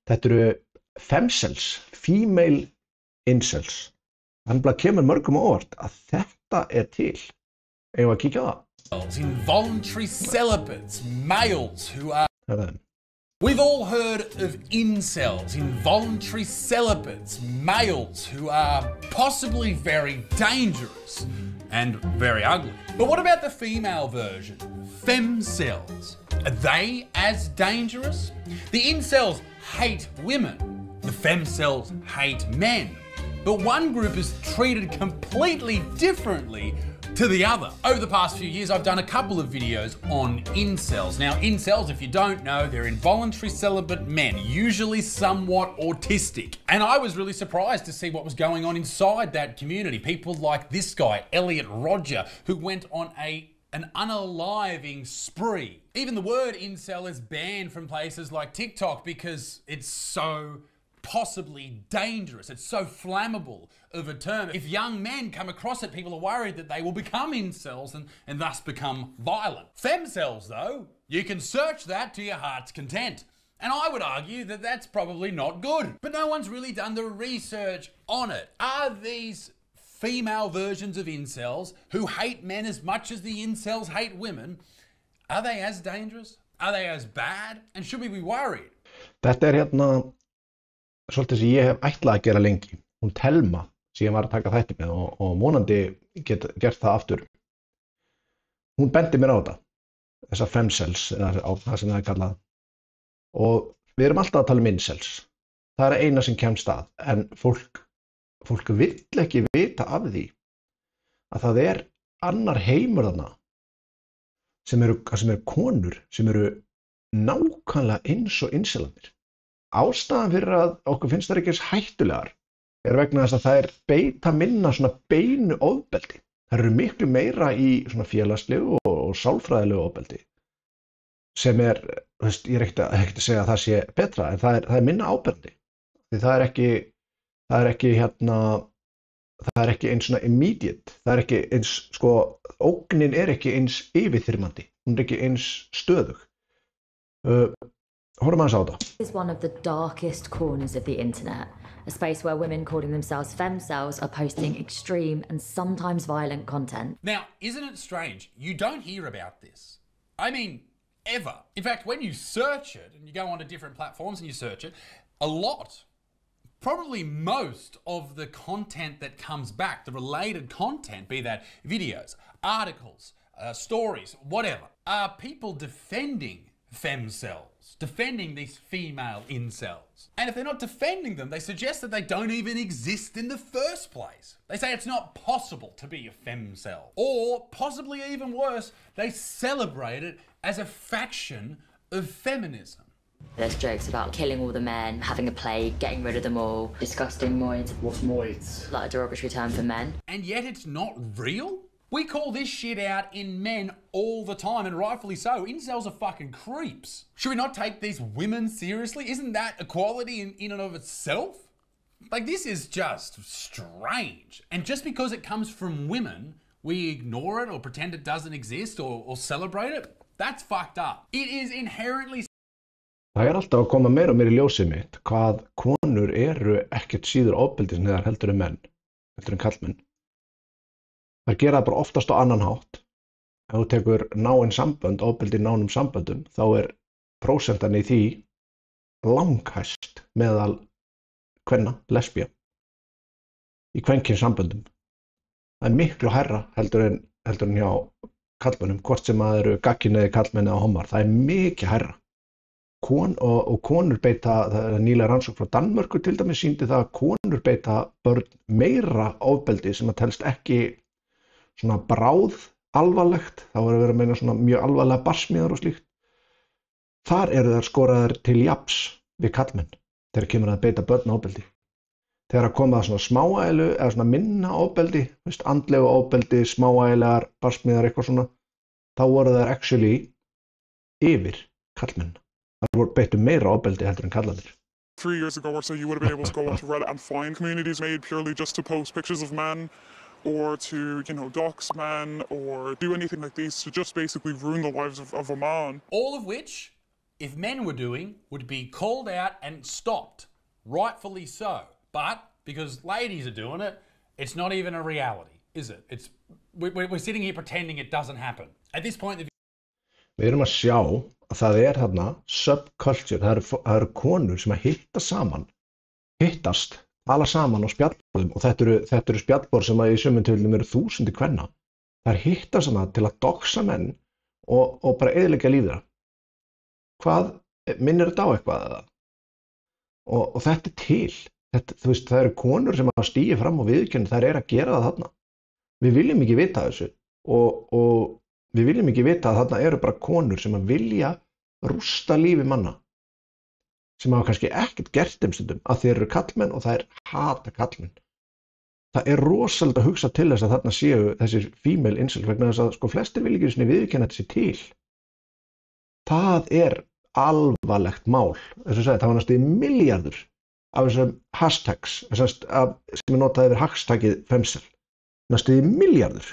Þetta eru femcels, female incels. Þannig kemur mörgum á óvart að þetta til. Eigum við að kíkja á það? Involuntary celibates, males who are... Herðu. We've all heard of incels, involuntary celibates, males who are possibly very dangerous and very ugly. But what about the female version? Femcels. Are they as dangerous? The incels hate women. The femcels hate men. But one group is treated completely differently to the other. Over the past few years, I've done a couple of videos on incels. Now, incels, if you don't know, they're involuntary celibate men, usually somewhat autistic. And I was really surprised to see what was going on inside that community. People like this guy, Elliot Rodger, who went on an unaliving spree. Even the word incel is banned from places like TikTok because it's so possibly dangerous. It's so flammable of a term. If young men come across it, people are worried that they will become incels and thus become violent. Femcels, though, you can search that to your heart's content. And I would argue that that's probably not good. But no one's really done the research on it. Are these female versions of incels who hate men as much as the incels hate women, are they as dangerous? Are they as bad? And should we be worried? Þetta hérna svolítið sem ég hef ætlað að gera lengi. Hún Telma sem ég var að taka þætti með og vonandi get gert það aftur. Hún bendi mér á þetta. Þessar femcels eða það sem það kallað. Og við erum alltaf að tala incels. Það eina sem kemst að. En fólk vill ekki vita af því að það annar heimur þarna sem eru konur sem eru nákvæmlega eins og incelarnir. Ástæðan fyrir að okkur finnst það ekki eins hættulegar vegna þess að þær beita minna svona beinu ofbeldi. Þær eru miklu meira í svona félagslegu og sálfræðilegu ofbeldi sem ég er ekkert að segja að það sé betra en það minna áberandi. Því það er ekki eins svona immediate. Það ekki eins ógnin ekki eins yfirþyrmandi. Hún ekki eins stöðug. This is one of the darkest corners of the internet, a space where women calling themselves femcels are posting extreme and sometimes violent content. Now, isn't it strange? You don't hear about this. I mean, ever. In fact, when you search it, and you go onto different platforms and you search it, a lot, probably most of the content that comes back, the related content, be that videos, articles, stories, whatever, are people defending femcels, defending these female incels. And if they're not defending them, they suggest that they don't even exist in the first place. They say it's not possible to be a femcel. Or, possibly even worse, they celebrate it as a faction of feminism. There's jokes about killing all the men, having a plague, getting rid of them all, disgusting moids. What's moids? Like a derogatory term for men. And yet it's not real? We call this shit out in men all the time, and rightfully so. Incels are fucking creeps. Should we not take these women seriously? Isn't that equality in and of itself? Like, this is just strange. And just because it comes from women, we ignore it or pretend it doesn't exist or celebrate it? That's fucked up. It is inherently... Það alltaf að koma meira og meira í ljósið mitt hvað konur ekkert síður ofbeldisneyðar heldur en menn, heldur en karlmenn. Það gera það bara oftast á annan hátt. Ef þú tekur náin sambönd, ofbeldi í nánum samböndum, þá prósentan í því langhæst meðal kvenna, lesbía, í kvenkyns samböndum. Það miklu hærra heldur en hjá karlmönnum, hvort sem að eru gagnkynhneigðir karlmenn eða hommar, það mikið hærra. Og konur beita, það nýlega rannsókn frá Danmörku til dæmis sýndi það að konur beita börn meira ofbeldi sem að telst ekki svona bráð alvarlegt, þá verið að meina svona mjög alvarlega barsmíðar og slíkt. Þar þær skoraðar til jafns við karlmenn þegar kemur að beita börn ofbeldi. Þegar að koma að svona smáægilu eða svona minna ofbeldi, andlegu ofbeldi, smáægilegar barsmíðar eitthvað svona, þá voru þær actually yfir karlmenn. Þær beittu meira ofbeldi heldur en karlarnir. 3 years ago or so, you would have been able to go onto Reddit and find communities made purely just to post pictures of men or to, dox men or do anything like this to just basically ruin the lives of a man. All of which if men were doing would be called out and stopped, rightfully so. But because ladies are doing it, it's not even a reality, is it? We're sitting here pretending it doesn't happen. At this point, Við erum að sjá að það þarna subculture, það eru konur sem að hittast, tala saman á spjallborðum og þetta eru spjallborð sem að í sumum tilfellum eru þúsundir kvenna. Það hittast saman til að doxa menn og bara eyðileggja líf þeirra. Hvað minnir þetta á eitthvað eða? Og þetta til. Þú veist, það eru konur sem að stíga fram og viðurkenna þær eru að gera það þarna. Við viljum ekki vita þessu og við viljum ekki vita að þarna eru bara konur sem að vilja rústa lífi manna sem hafa kannski ekkert gert þeim stundum að þeir eru kallmenn og það hata kallmenn. Það er rosalega að hugsa til þess að þarna séu þessir female incels vegna þess að sko flestir vilja ekki svona viðurkenna þessi til. Það er alvarlegt mál. Þess að segja, það var næstum milljarður af þessum hashtags sem er notað yfir hashtagið femcel. Næstum milljarður.